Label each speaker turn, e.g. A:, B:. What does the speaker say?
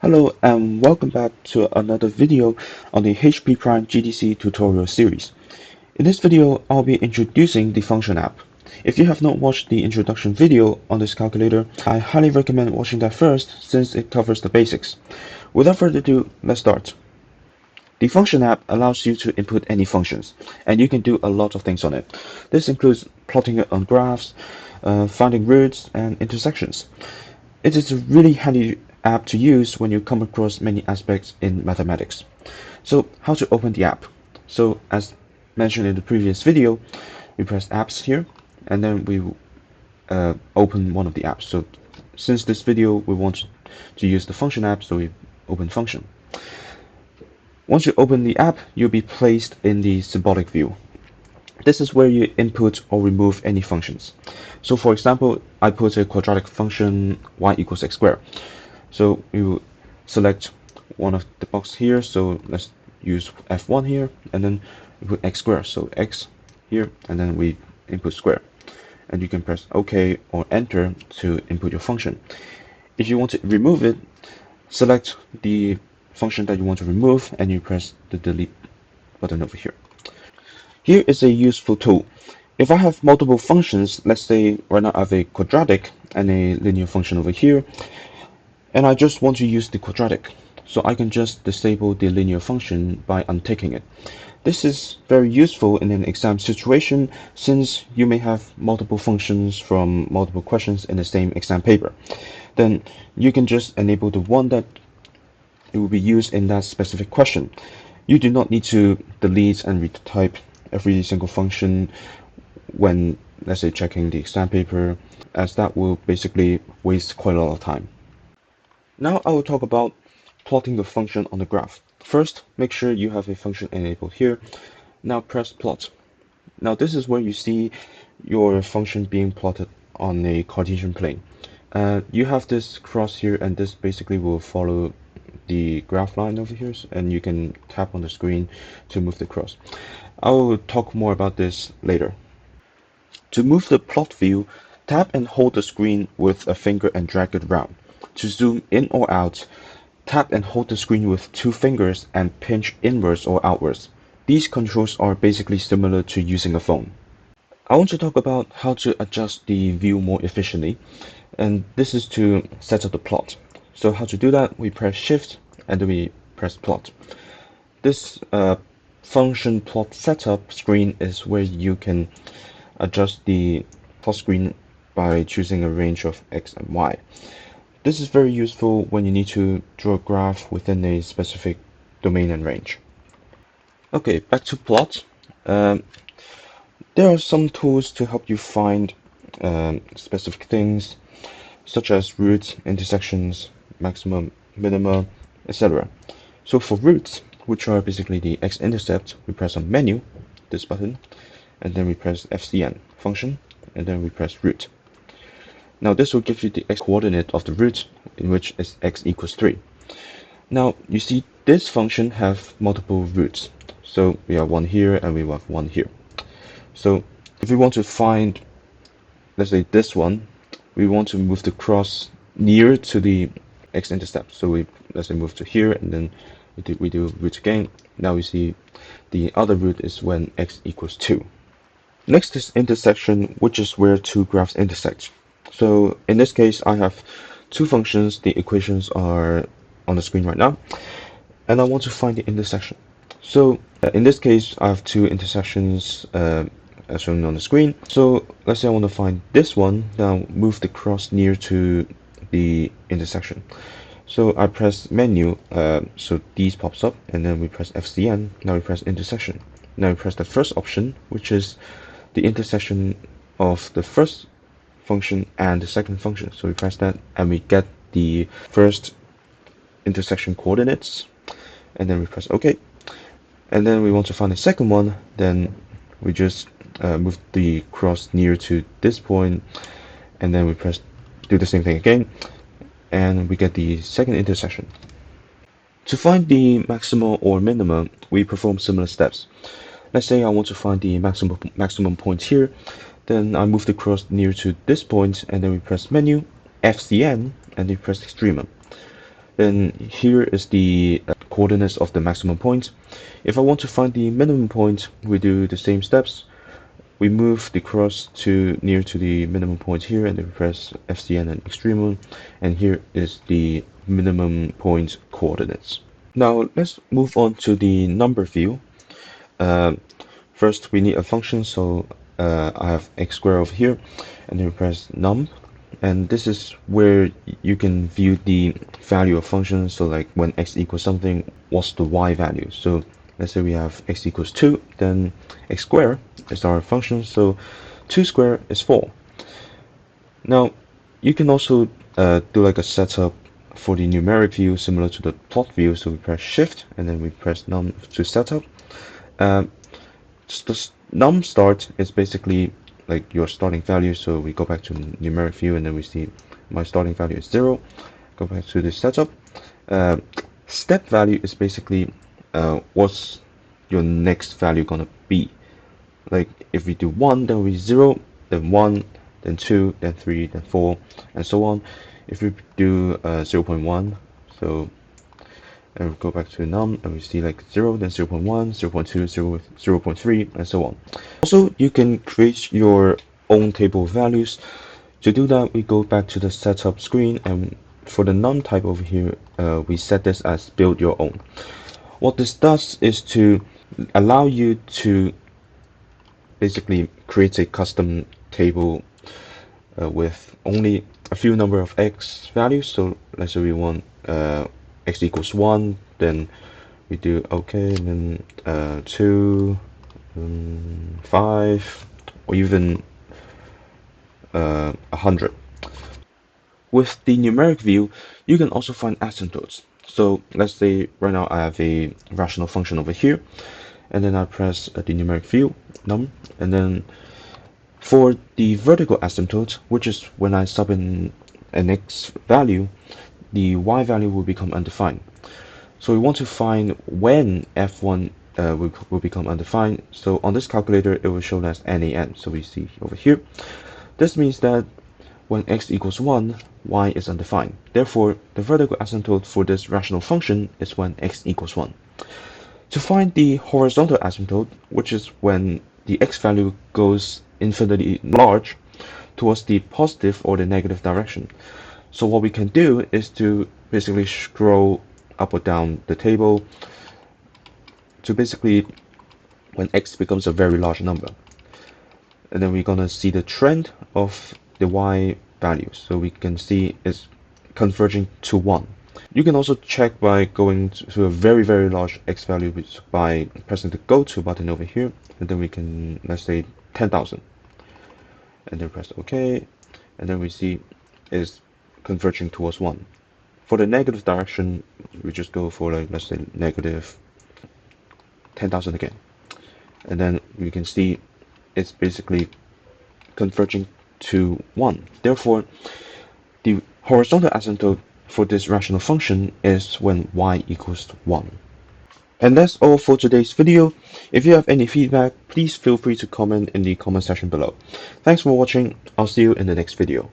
A: Hello and welcome back to another video on the HP Prime GDC tutorial series. In this video, I'll be introducing the function app. If you have not watched the introduction video on this calculator, I highly recommend watching that first since it covers the basics. Without further ado, let's start. The function app allows you to input any functions, and you can do a lot of things on it. This includes plotting it on graphs, finding roots and intersections. It is a really handy app to use when you come across many aspects in mathematics. So how to open the app? So as mentioned in the previous video, we press apps here and then we open one of the apps. So since this video we want to use the function app, so we open function. Once you open the app, you'll be placed in the symbolic view. This is where you input or remove any functions. So for example, I put a quadratic function y equals x squared. So we will select one of the box here. So let's use F1 here, and then we put x squared. So x here, and then we input square. And you can press OK or Enter to input your function. If you want to remove it, select the function that you want to remove, and you press the delete button over here. Here is a useful tool. If I have multiple functions, let's say right now I have a quadratic and a linear function over here, and I just want to use the quadratic, so I can just disable the linear function by unticking it. This is very useful in an exam situation since you may have multiple functions from multiple questions in the same exam paper. Then you can just enable the one that it will be used in that specific question. You do not need to delete and retype every single function when, let's say, checking the exam paper, as that will basically waste quite a lot of time. Now I will talk about plotting the function on the graph. First, make sure you have a function enabled here. Now press plot. Now this is where you see your function being plotted on a Cartesian plane. You have this cross here, and this basically will follow the graph line over here, and you can tap on the screen to move the cross. I will talk more about this later. To move the plot view, tap and hold the screen with a finger and drag it around. To zoom in or out, tap and hold the screen with two fingers and pinch inwards or outwards. These controls are basically similar to using a phone. I want to talk about how to adjust the view more efficiently, and this is to set up the plot. So how to do that? We press Shift and then we press plot. This function plot setup screen is where you can adjust the plot screen by choosing a range of X and Y. This is very useful when you need to draw a graph within a specific domain and range. Okay, back to plot. There are some tools to help you find specific things, such as roots, intersections, maximum, minima, etc. So for roots, which are basically the x-intercepts, we press on menu, this button, and then we press FCN function, and then we press root. Now this will give you the x-coordinate of the root, in which is x equals 3. Now you see this function have multiple roots. So we have one here and we have one here. So if we want to find, let's say this one, we want to move the cross near to the x-intercept. So let's say move to here, and then we do root again. Now we see the other root is when x equals 2. Next is intersection, which is where two graphs intersect. So in this case, I have two functions. The equations are on the screen right now, and I want to find the intersection. So in this case, I have two intersections as shown on the screen. So let's say I want to find this one. Now move the cross near to the intersection. So I press menu, so these pops up, and then we press FCN. Now we press intersection. Now we press the first option, which is the intersection of the first function and the second function. So we press that, and we get the first intersection coordinates, and then we press OK. And then we want to find the second one, then we just move the cross near to this point, and then we do the same thing again, and we get the second intersection. To find the maxima or minima, we perform similar steps. Let's say I want to find the maximum point here, then I move the cross near to this point, and then we press menu, FCN, and then press Extremum. And here is the coordinates of the maximum point. If I want to find the minimum point, we do the same steps. We move the cross to near to the minimum point here, and then press FCN and Extremum, and here is the minimum point coordinates. Now let's move on to the number view. First we need a function, so I have x squared over here, and then press num, and this is where you can view the value of functions. So like when x equals something, what's the y value? So let's say we have x equals 2, then x squared is our function, so 2 squared is 4. Now you can also do like a setup for the numeric view similar to the plot view. So we press shift and then we press num to setup. The num start is basically like your starting value, so we go back to numeric view and then we see my starting value is 0. Go back to the setup. Step value is basically what's your next value gonna be. Like if we do 1, then we 0, then 1, then 2, then 3, then 4, and so on. If we do 0.1, so and we go back to num and we see like 0, then 0.1, 0.2, 0.3, and so on. Also, you can create your own table of values. To do that, we go back to the setup screen, and for the num type over here, we set this as build your own. What this does is to allow you to basically create a custom table with only a few number of x values. So let's say we want x equals 1, then we do okay, and then 2, 5, or even 100. With the numeric view, you can also find asymptotes. So let's say right now I have a rational function over here, and then I press the numeric view num, and then for the vertical asymptote, which is when I sub in an x value, the y value will become undefined. So we want to find when f1 will become undefined. So on this calculator, it will show as NaN. So we see over here. This means that when x equals 1, y is undefined. Therefore, the vertical asymptote for this rational function is when x equals 1. To find the horizontal asymptote, which is when the x value goes infinitely large towards the positive or the negative direction. So what we can do is to basically scroll up or down the table to basically when x becomes a very large number. And then we're gonna see the trend of the y value. So we can see it's converging to 1. You can also check by going to a very, very large x value by pressing the go to button over here. And then we can, let's say 10,000. And then press OK. And then we see it's converging towards 1. For the negative direction, we just go for like, let's say negative 10,000 again. And then we can see it's basically converging to 1. Therefore, the horizontal asymptote for this rational function is when y equals 1. And that's all for today's video. If you have any feedback, please feel free to comment in the comment section below. Thanks for watching. I'll see you in the next video.